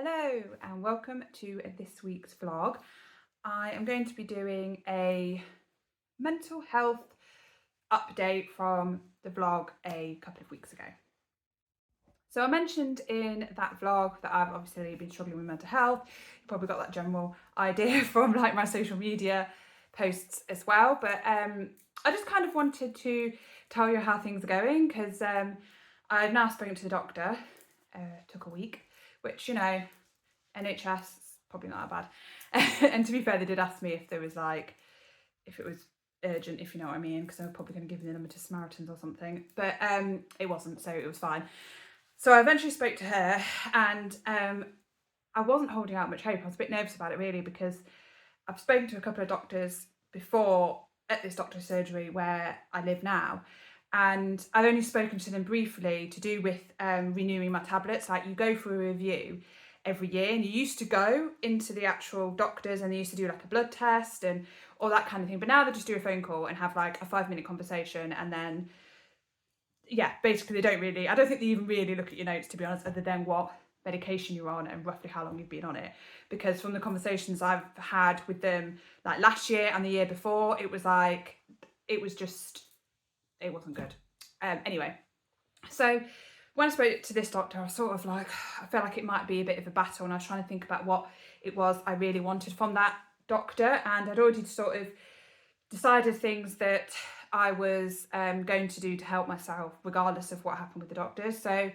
Hello and welcome to this week's vlog. I am going to be doing a mental health update from the vlog a couple of weeks ago. So I mentioned in that vlog that I've obviously been struggling with mental health. You probably got that general idea from like my social media posts as well, but I just kind of wanted to tell you how things are going because I've now spoken to the doctor. Took a week, which, you know, NHS is probably not that bad. And to be fair, they did ask me if it was urgent, if you know what I mean, because I'm probably going to give the number to Samaritans or something. But it wasn't, so it was fine. So I eventually spoke to her, and I wasn't holding out much hope. I was a bit nervous about it really, because I've spoken to a couple of doctors before at this doctor's surgery where I live now, and I've only spoken to them briefly to do with renewing my tablets. Like, you go for a review every year, and you used to go into the actual doctors and they used to do like a blood test and all that kind of thing, but now they just do a phone call and have like a 5-minute conversation, and then yeah, basically I don't think they even really look at your notes, to be honest, other than what medication you're on and roughly how long you've been on it. Because from the conversations I've had with them, like last year and the year before, it was it wasn't good. Anyway, so when I spoke to this doctor, I was sort of like, I felt like it might be a bit of a battle, and I was trying to think about what it was I really wanted from that doctor, and I'd already sort of decided things that I was going to do to help myself regardless of what happened with the doctors. So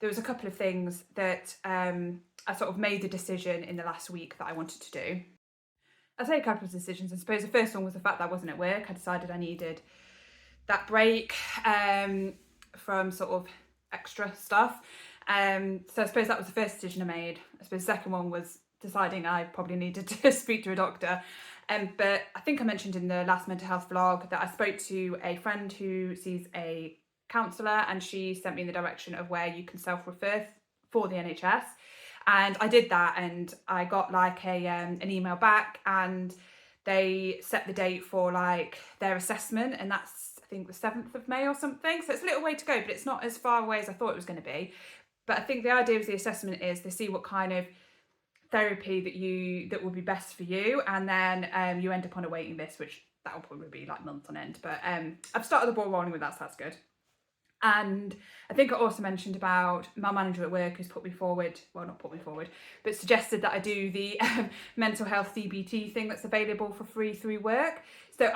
there was a couple of things that I sort of made the decision in the last week that I wanted to do. I say a couple of decisions. I suppose the first one was the fact that I wasn't at work. I decided I needed that break from sort of extra stuff. So I suppose that was the first decision I made. I suppose the second one was deciding I probably needed to speak to a doctor. But I think I mentioned in the last mental health vlog that I spoke to a friend who sees a counsellor, and she sent me in the direction of where you can self-refer for the NHS. And I did that, and I got like an email back, and they set the date for like their assessment, and that's I think the 7th of May or something. So it's a little way to go, but it's not as far away as I thought it was going to be. But I think the idea of the assessment is they see what kind of therapy that will be best for you, and then you end up on a waiting list, which that will probably be like months on end. But I've started the ball rolling with that, so that's good. And I think I also mentioned about my manager at work who's put me forward, well, not put me forward, but suggested that I do the mental health CBT thing that's available for free through work. So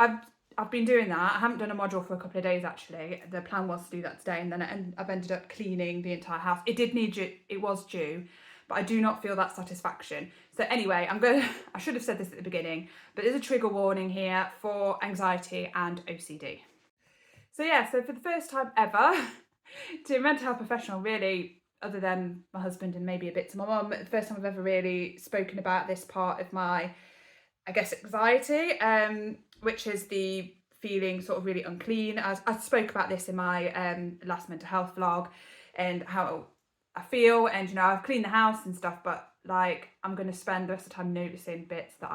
I've been doing that. I haven't done a module for a couple of days actually. The plan was to do that today, and then I've ended up cleaning the entire house. It was due, but I do not feel that satisfaction. So anyway, I should have said this at the beginning, but there's a trigger warning here for anxiety and OCD. So yeah, so for the first time ever, to a mental health professional really, other than my husband and maybe a bit to my mum, the first time I've ever really spoken about this part of my, I guess, anxiety, which is the feeling sort of really unclean. I spoke about this in my last mental health vlog, and how I feel, and you know, I've cleaned the house and stuff, but like I'm going to spend the rest of the time noticing bits that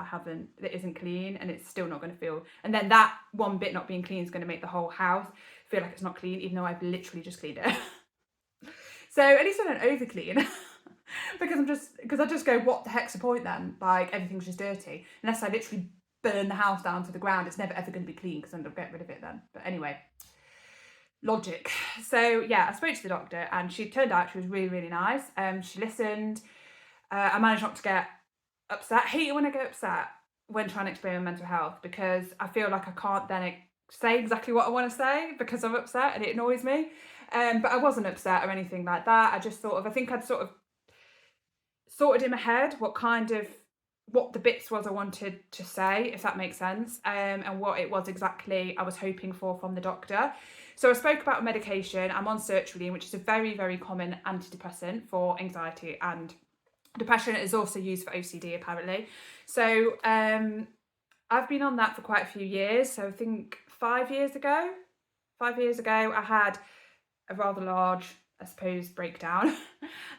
isn't clean, and it's still not going to feel, and then that one bit not being clean is going to make the whole house feel like it's not clean, even though I've literally just cleaned it. So at least I don't over clean. because I just go, what the heck's the point then? Like, everything's just dirty. Unless I literally burn the house down to the ground, it's never ever going to be clean because I'm going to get rid of it then. But anyway, logic. So yeah, I spoke to the doctor, and she turned out she was really, really nice. She listened. I managed not to get upset. I hate it when I get upset when trying to explain my mental health, because I feel like I can't then say exactly what I want to say because I'm upset and it annoys me. But I wasn't upset or anything like that. I think I'd sort of sorted in my head what the bits was I wanted to say, if that makes sense, and what it was exactly I was hoping for from the doctor. So I spoke about medication. I'm on sertraline, which is a very, very common antidepressant for anxiety and depression. It is also used for OCD apparently. So I've been on that for quite a few years. So I think 5 years ago, I had a rather large, I suppose, breakdown,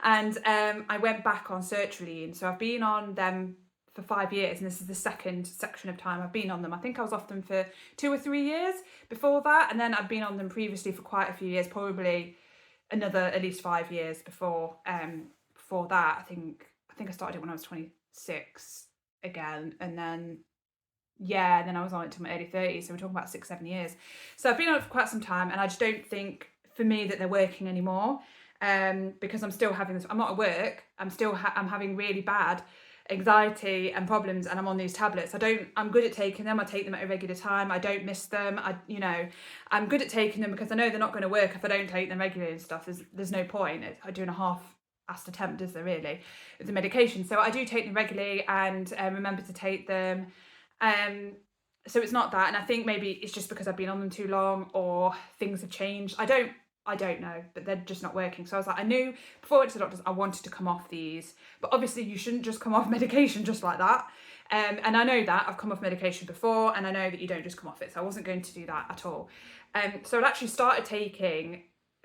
and I went back on sertraline. So I've been on them for 5 years, and this is the second section of time I've been on them. I think I was off them for 2 or 3 years before that, and then I've been on them previously for quite a few years, probably another at least 5 years before that. I I think I started it when I was 26 again, and then then I was on it till my early 30s, so we're talking about 6-7 years. So I've been on it for quite some time, and I just don't think for me that they're working anymore, because I'm still having this. I'm not at work. I'm having really bad anxiety and problems, and I'm on these tablets. I'm good at taking them. I take them at a regular time. I don't miss them. I'm good at taking them because I know they're not going to work if I don't take them regularly and stuff. There's no point. I'm doing a half-assed attempt, is there really, with the medication? So I do take them regularly and remember to take them. So it's not that, and I think maybe it's just because I've been on them too long, or things have changed. I don't know, but they're just not working. So I was like, I knew before I went to the doctors I wanted to come off these, but obviously you shouldn't just come off medication just like that. And I know that I've come off medication before, and I know that you don't just come off it, so I wasn't going to do that at all. So I'd actually started taking,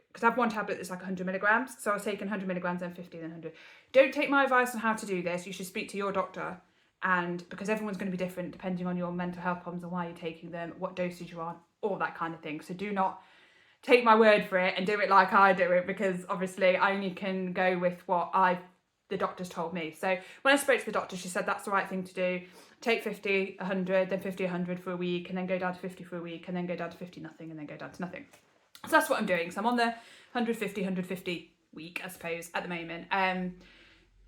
because I have one tablet that's like 100 milligrams, so I was taking 100 milligrams, then 50, then 100. Don't take my advice on how to do this. You should speak to your doctor, and because everyone's going to be different depending on your mental health problems and why you're taking them, what dosage you're on, all that kind of thing. So do not take my word for it and do it like I do it, because obviously I only can go with what the doctor's told me. So when I spoke to the doctor, she said that's the right thing to do. Take 50, 100, then 50, 100 for a week, and then go down to 50 for a week, and then go down to 50, nothing, and then go down to nothing. So that's what I'm doing. So I'm on the 150 week, I suppose, at the moment.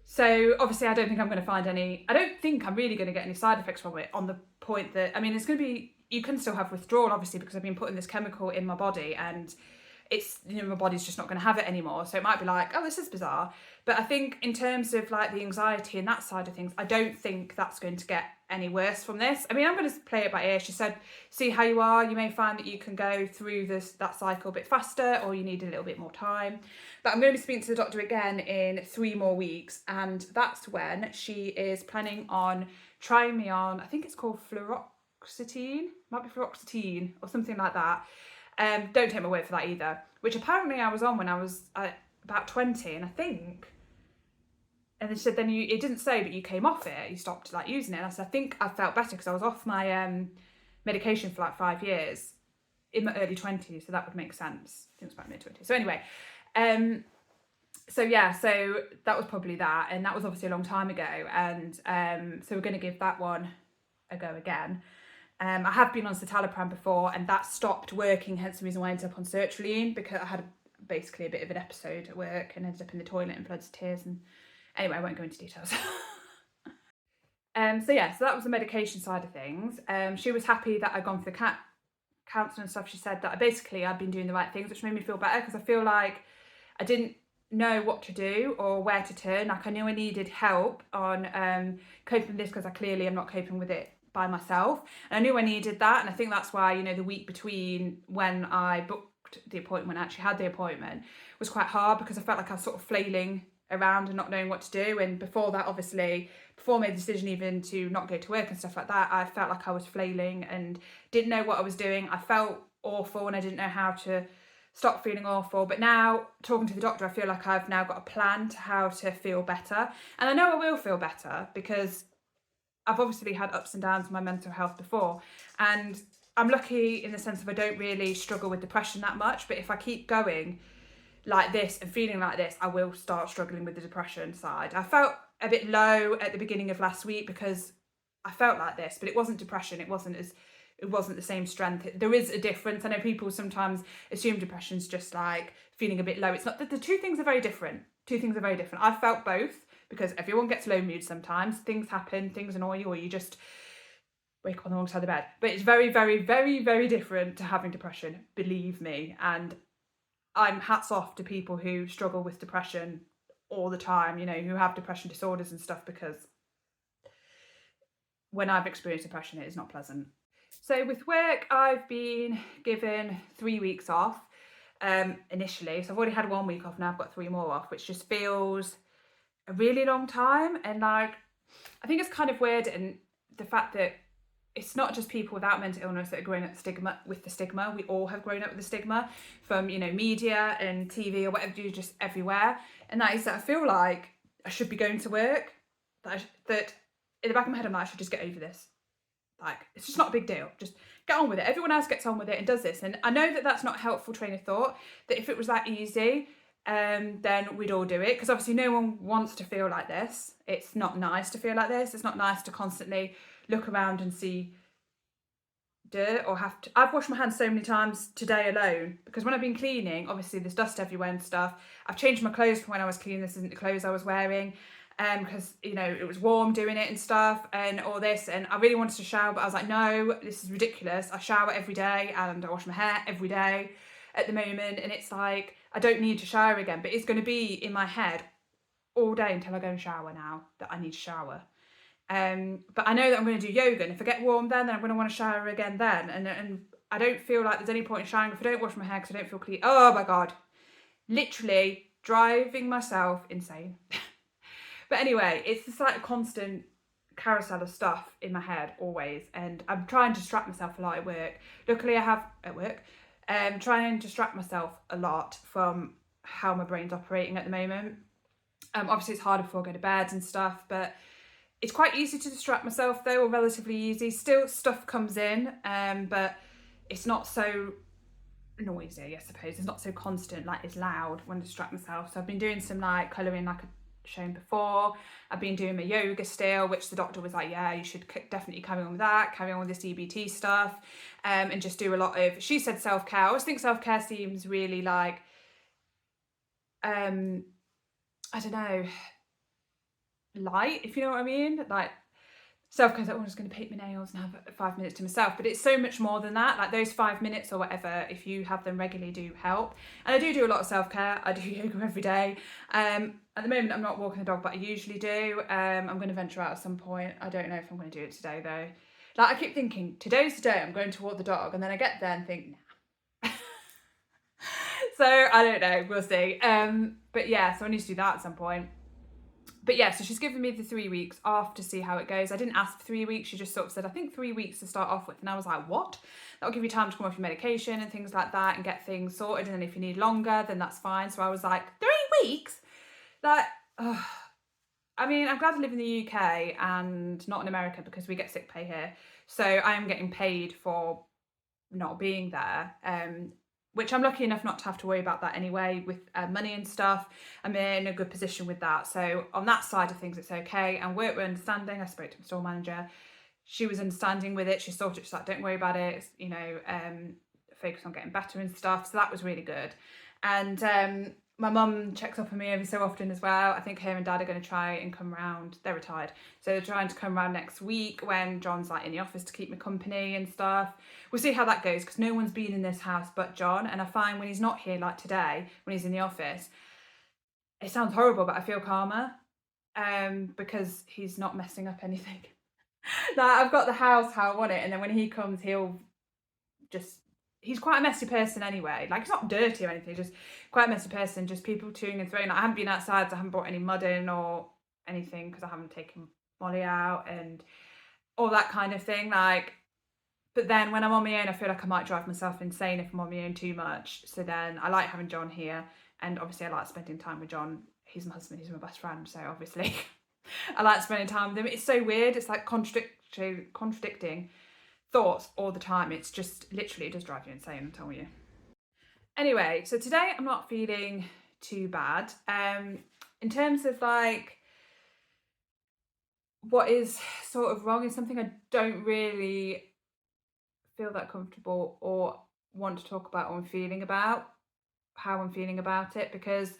So obviously I don't think I'm going to find any, I don't think I'm really going to get any side effects from it, on the point that, I mean, it's going to be, you can still have withdrawal obviously, because I've been putting this chemical in my body, and it's, my body's just not going to have it anymore. So it might be like, oh, this is bizarre. But I think in terms of like the anxiety and that side of things, I don't think that's going to get any worse from this. I mean, I'm going to play it by ear. She said, see how you are. You may find that you can go through that cycle a bit faster, or you need a little bit more time. But I'm going to be speaking to the doctor again in 3 more weeks. And that's when she is planning on trying me on, I think it's called fluoxetine, might be fluoxetine or something like that. Don't take my word for that either, which apparently I was on when I was about 20, and I think, and they said then it didn't say, but you came off it, you stopped like using it. And I said, I think I felt better because I was off my medication for like 5 years in my early 20s, so that would make sense. I think it was about mid-20s. So anyway, so that was probably that, and that was obviously a long time ago, and so we're going to give that one a go again. I have been on citalopram before, and that stopped working, hence the reason why I ended up on sertraline, because I had basically a bit of an episode at work and ended up in the toilet in floods of tears, and anyway, I won't go into details. So that was the medication side of things. She was happy that I'd gone for the counselling and stuff. She said that I'd been doing the right things, which made me feel better, because I feel like I didn't know what to do or where to turn. Like, I knew I needed help on coping with this, because I clearly am not coping with it by myself, and I knew I needed that. And I think that's why, the week between when I booked the appointment, actually had the appointment, was quite hard, because I felt like I was sort of flailing around and not knowing what to do. And before that, obviously, before I made the decision even to not go to work and stuff like that, I felt like I was flailing and didn't know what I was doing. I felt awful, and I didn't know how to stop feeling awful. But now, talking to the doctor, I feel like I've now got a plan to how to feel better, and I know I will feel better, because I've obviously had ups and downs in my mental health before, and I'm lucky in the sense of I don't really struggle with depression that much. But if I keep going like this and feeling like this, I will start struggling with the depression side. I felt a bit low at the beginning of last week because I felt like this, but it wasn't depression. It wasn't the same strength. There is a difference. I know people sometimes assume depression's just like feeling a bit low. It's not. The two things are very different. I've felt both, because everyone gets low mood sometimes. Things happen, things annoy you, or you just wake up on the wrong side of the bed. But it's very, very, very, very different to having depression, believe me. And I'm hats off to people who struggle with depression all the time, who have depression disorders and stuff, because when I've experienced depression, it is not pleasant. So with work, I've been given 3 weeks off initially. So I've already had 1 week off, now I've got 3 more off, which just feels a really long time. And like, I think it's kind of weird, and the fact that it's not just people without mental illness that are growing up with the stigma. We all have grown up with the stigma from, media and TV or whatever, just everywhere. And that is that I feel like I should be going to work, that in the back of my head I'm like, I should just get over this. Like, it's just not a big deal. Just get on with it. Everyone else gets on with it and does this. And I know that that's not a helpful train of thought, that if it was that easy, then we'd all do it, because obviously no one wants to feel like this. It's not nice to feel like this. It's not nice to constantly look around and see dirt or have to. I've washed my hands so many times today alone, because when I've been cleaning, obviously there's dust everywhere and stuff. I've changed my clothes from when I was cleaning. This isn't the clothes I was wearing, because you know it was warm doing it and stuff and all this, and I really wanted to shower, but I was like, no, this is ridiculous. I shower every day and I wash my hair every day at the moment, and it's like I don't need to shower again, but it's going to be in my head all day until I go and shower now that I need to shower. But I know that I'm going to do yoga, and if I get warm then I'm going to want to shower again then, and I don't feel like there's any point in showering if I don't wash my hair because I don't feel clean. Oh my god, literally driving myself insane. But anyway, it's just like a constant carousel of stuff in my head always, and I'm trying to distract myself a lot at work. Luckily I have at work, trying to distract myself a lot from how my brain's operating at the moment. Obviously it's harder before I go to bed and stuff, but it's quite easy to distract myself though, or relatively easy. Still stuff comes in, but it's not so noisy, I suppose. It's not so constant, like it's loud when I distract myself. So I've been doing some like colouring like I've shown before. I've been doing my yoga still, which the doctor was like, yeah, you should definitely carry on with that, carry on with this EBT stuff, and just do a lot of, she said self-care. I always think self-care seems really like, I don't know, light, if you know what I mean. Like self-care is like, oh, I'm just going to paint my nails and have 5 minutes to myself, but it's so much more than that. Like those 5 minutes or whatever, if you have them regularly, do help. And I do a lot of self-care. I do yoga every day. At the moment I'm not walking the dog, but I usually do. I'm going to venture out at some point. I don't know if I'm going to do it today though. Like I keep thinking today's the day I'm going to walk the dog, and then I get there and think nah. So I don't know, we'll see. But yeah, so I need to do that at some point. But yeah, so she's given me the 3 weeks off to see how it goes. I didn't ask for 3 weeks. She just sort of said, I think 3 weeks to start off with. And I was like, what? That'll give you time to come off your medication and things like that and get things sorted. And then if you need longer, then that's fine. So I was like, 3 weeks? Like, I mean, I'm glad I live in the UK and not in America, because we get sick pay here. So I am getting paid for not being there. Which I'm lucky enough not to have to worry about that anyway with money and stuff. I'm in a good position with that. So on that side of things, it's okay. And work were understanding. I spoke to my store manager. She was understanding with it. She sorted it. She's like, don't worry about it. It's, you know, focus on getting better and stuff. So that was really good. And my mum checks up on me every so often as well. I think her and dad are going to try and come round. They're retired, so they're trying to come round next week when John's like in the office to keep me company and stuff. We'll see how that goes, because no one's been in this house but John, and I find when he's not here, like today when he's in the office, it sounds horrible, but I feel calmer, because he's not messing up anything. Like I've got the house how I want it, and then when he comes, he'll just, he's quite a messy person anyway. Like, he's not dirty or anything, just quite a messy person, just people toing and throwing. Like, I haven't been outside, so I haven't brought any mud in or anything, because I haven't taken Molly out and all that kind of thing. Like, but then when I'm on my own, I feel like I might drive myself insane if I'm on my own too much. So then I like having John here, and obviously I like spending time with John. He's my husband, he's my best friend, so obviously I like spending time with him. It's so weird. It's like contradicting thoughts all the time. It's just literally, it does drive you insane, I'm telling you. Anyway, so today I'm not feeling too bad. In terms of like what is sort of wrong is something I don't really feel that comfortable or want to talk about, or I'm feeling about how I'm feeling about it, because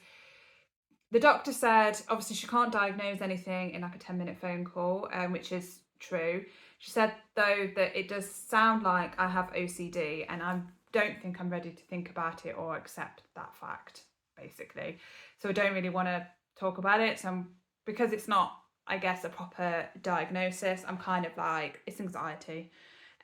the doctor said obviously she can't diagnose anything in like a 10-minute phone call, which is true. She said though that it does sound like I have OCD, and I don't think I'm ready to think about it or accept that fact, basically. So I don't really want to talk about it. So because it's not, I guess, a proper diagnosis, I'm kind of like, it's anxiety.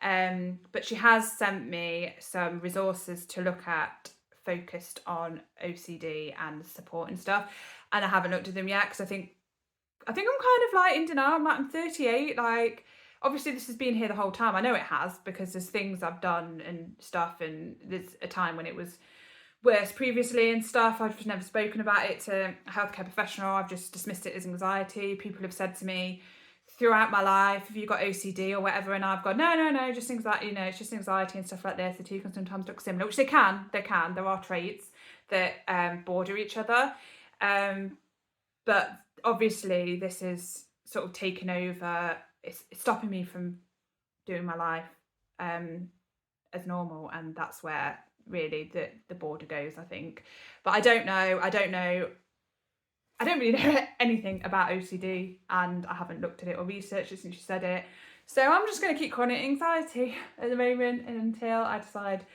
But she has sent me some resources to look at focused on OCD and support and stuff, and I haven't looked at them yet, because I think I'm kind of like in denial. I'm 38, like obviously this has been here the whole time. I know it has, because there's things I've done and stuff, and there's a time when it was worse previously and stuff. I've just never spoken about it to a healthcare professional. I've just dismissed it as anxiety. People have said to me throughout my life, have you got OCD or whatever? And I've gone, no, just anxiety, you know, it's just anxiety and stuff like this. The two can sometimes look similar, which they can, there are traits, that border each other. But obviously this is sort of taken over, it's stopping me from doing my life as normal, and that's where really the border goes, I think. But I don't really know anything about OCD, and I haven't looked at it or researched it since you said it. So I'm just going to keep calling it anxiety at the moment until I decide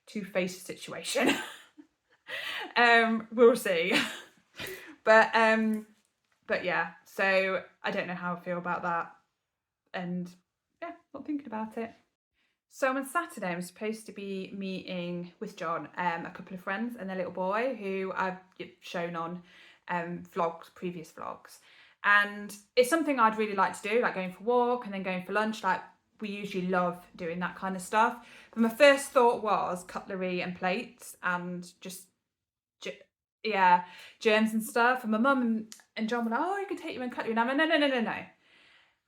to face the situation. We'll see. But yeah, so I don't know how I feel about that, and yeah, not thinking about it. So on Saturday, I'm supposed to be meeting with John, a couple of friends and their little boy who I've shown on vlogs, previous vlogs. And it's something I'd really like to do, like going for a walk and then going for lunch. Like, we usually love doing that kind of stuff. But my first thought was cutlery and plates and just, yeah, germs and stuff. And my mum and John were like, oh, you can take your own cutlery. And I'm like, no.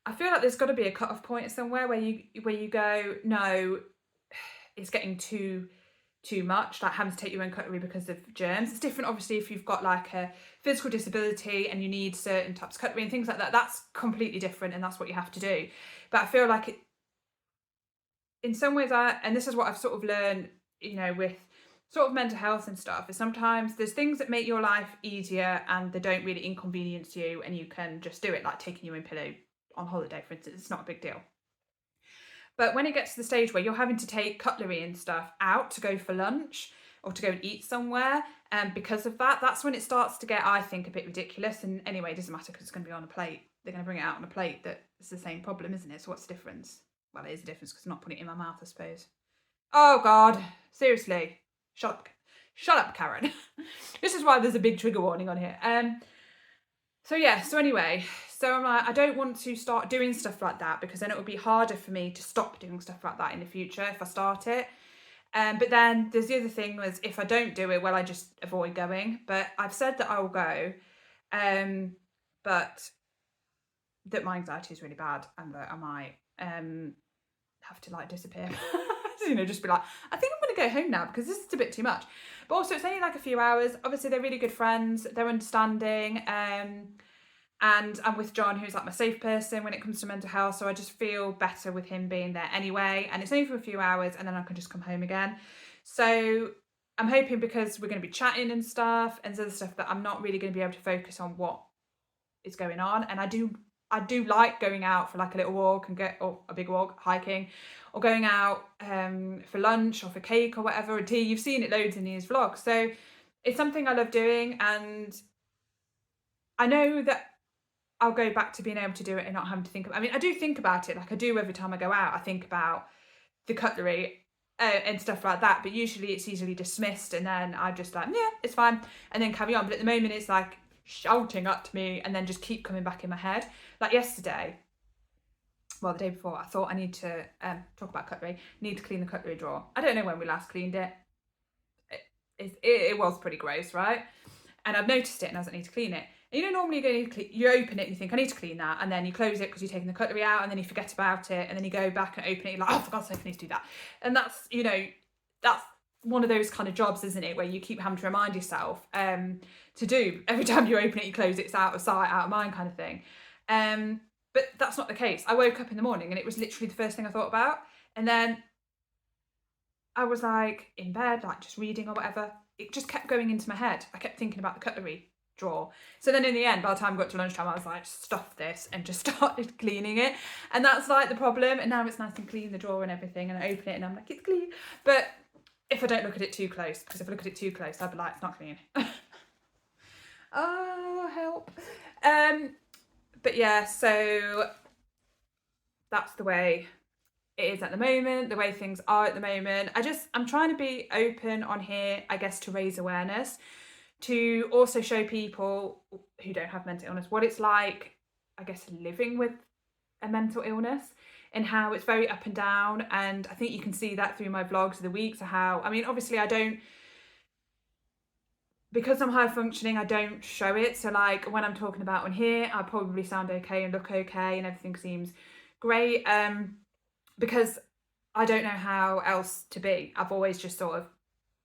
I feel like there's got to be a cut-off point somewhere where you go, no, it's getting too much, like having to take your own cutlery because of germs. It's different, obviously, if you've got like a physical disability and you need certain types of cutlery and things like that. That's completely different, and that's what you have to do. But I feel like it, in some ways, and this is what I've sort of learned, with sort of mental health and stuff, is sometimes there's things that make your life easier and they don't really inconvenience you, and you can just do it, like taking your own pillow on holiday, for instance. It's not a big deal. But when it gets to the stage where you're having to take cutlery and stuff out to go for lunch or to go and eat somewhere, and because of that, that's when it starts to get, I think, a bit ridiculous. And anyway, it doesn't matter because it's going to be on a plate. They're going to bring it out on a plate. That's the same problem, isn't it? So what's the difference? Well, it is a difference because I'm not putting it in my mouth, I suppose. Oh God, seriously, shut up, Karen. This is why there's a big trigger warning on here. So anyway, so I'm like, I don't want to start doing stuff like that, because then it would be harder for me to stop doing stuff like that in the future if I start it. But then there's the other thing was, if I don't do it, well, I just avoid going. But I've said that I will go, but that my anxiety is really bad and that I might have to like disappear. Just be like, I think I'm going to go home now because this is a bit too much. But also, it's only like a few hours. Obviously, they're really good friends. They're understanding. And I'm with John, who's like my safe person when it comes to mental health. So I just feel better with him being there anyway. And it's only for a few hours, and then I can just come home again. So I'm hoping, because we're going to be chatting and stuff and other stuff, that I'm not really going to be able to focus on what is going on. And I do like going out for like a little walk or a big walk, hiking, or going out for lunch or for cake or whatever, or tea. You've seen it loads in these vlogs. So it's something I love doing, and I know that I'll go back to being able to do it and not having to think about, I mean, I do think about it, like I do every time I go out. I think about the cutlery and stuff like that, but usually it's easily dismissed, and then I just like, yeah, it's fine, and then carry on. But at the moment it's like shouting at me and then just keep coming back in my head. Like yesterday, well, the day before, I thought I need to talk about cutlery, need to clean the cutlery drawer. I don't know when we last cleaned it. It was pretty gross, right? And I've noticed it and I was like, I need to clean it. And normally you open it and you think, I need to clean that, and then you close it because you're taking the cutlery out, and then you forget about it, and then you go back and open it, you're like, oh, for God's sake, I need to do that. And that's, that's one of those kind of jobs, isn't it, where you keep having to remind yourself to do. Every time you open it, you close it, it's out of sight, out of mind kind of thing. But that's not the case. I woke up in the morning and it was literally the first thing I thought about. And then I was like in bed, like just reading or whatever. It just kept going into my head. I kept thinking about the cutlery drawer. So then in the end, by the time I got to lunchtime, I was like, stuff this, and just started cleaning it. And that's like the problem. And now it's nice and clean, the drawer and everything. And I open it and I'm like, it's clean. But if I don't look at it too close, because if I look at it too close, I'll be like, it's not clean. Oh, help. But yeah, so that's the way it is at the moment, the way things are at the moment. I'm trying to be open on here, I guess, to raise awareness, to also show people who don't have mental illness what it's like, I guess, living with a mental illness, and how it's very up and down. And I think you can see that through my vlogs of the weeks, of how, I mean, obviously because I'm high functioning, I don't show it. So like when I'm talking about on here, I probably sound okay and look okay and everything seems great, because I don't know how else to be. I've always just sort of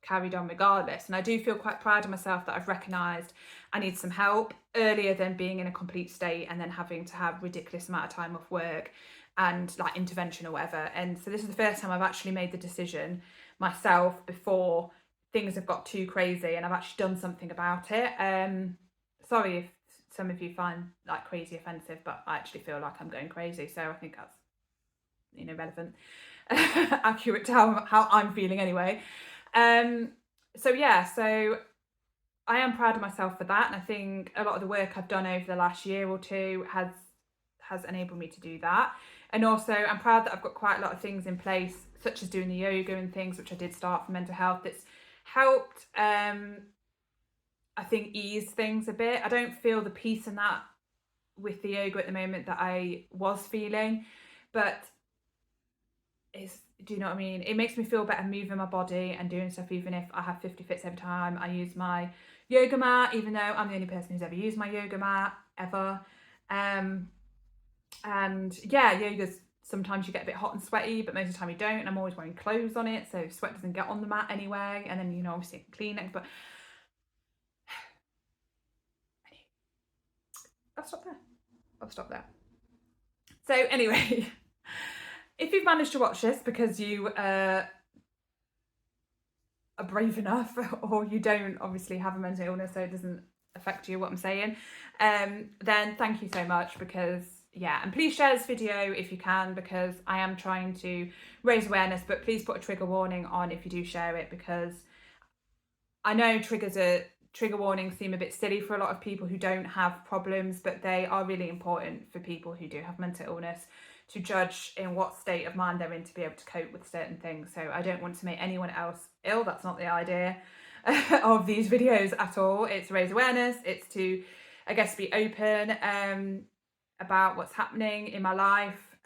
carried on regardless. And I do feel quite proud of myself that I've recognised I need some help earlier than being in a complete state and then having to have ridiculous amount of time off work and like intervention or whatever. And so this is the first time I've actually made the decision myself before things have got too crazy and I've actually done something about it. Sorry if some of you find like crazy offensive, but I actually feel like I'm going crazy, so I think that's, you know, relevant, accurate to how I'm feeling anyway. So yeah, so I am proud of myself for that, and I think a lot of the work I've done over the last year or two has enabled me to do that. And also I'm proud that I've got quite a lot of things in place, such as doing the yoga and things, which I did start for mental health. It's helped I think ease things a bit. I don't feel the peace in that with the yoga at the moment that I was feeling, but it's, do you know what I mean? It makes me feel better moving my body and doing stuff, even if I have 50 fits every time I use my yoga mat, even though I'm the only person who's ever used my yoga mat ever. And yeah, yoga's, sometimes you get a bit hot and sweaty, but most of the time you don't, and I'm always wearing clothes on it, so sweat doesn't get on the mat anyway, and then, you know, obviously clean it, but I'll stop there. So anyway, if you've managed to watch this because you are brave enough, or you don't obviously have a mental illness so it doesn't affect you, what I'm saying, then thank you so much, because yeah, and please share this video if you can, because I am trying to raise awareness, but please put a trigger warning on if you do share it, because I know trigger warnings seem a bit silly for a lot of people who don't have problems, but they are really important for people who do have mental illness to judge in what state of mind they're in to be able to cope with certain things. So I don't want to make anyone else ill. That's not the idea of these videos at all. It's to raise awareness. It's to, I guess, be open about what's happening in my life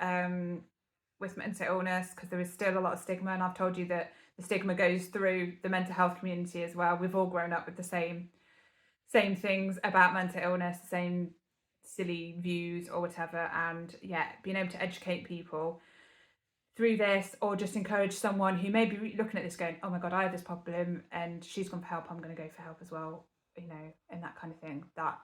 with mental illness, because there is still a lot of stigma, and I've told you that the stigma goes through the mental health community as well. We've all grown up with the same things about mental illness, the same silly views or whatever. And yeah, being able to educate people through this, or just encourage someone who may be looking at this going, oh my God, I have this problem and she's gone for help, I'm going to go for help as well, you know, and that kind of thing. That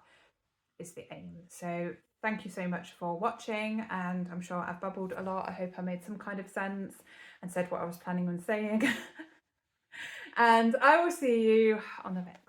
is the aim. So thank you so much for watching, and I'm sure I've babbled a lot. I hope I made some kind of sense and said what I was planning on saying. And I will see you on the next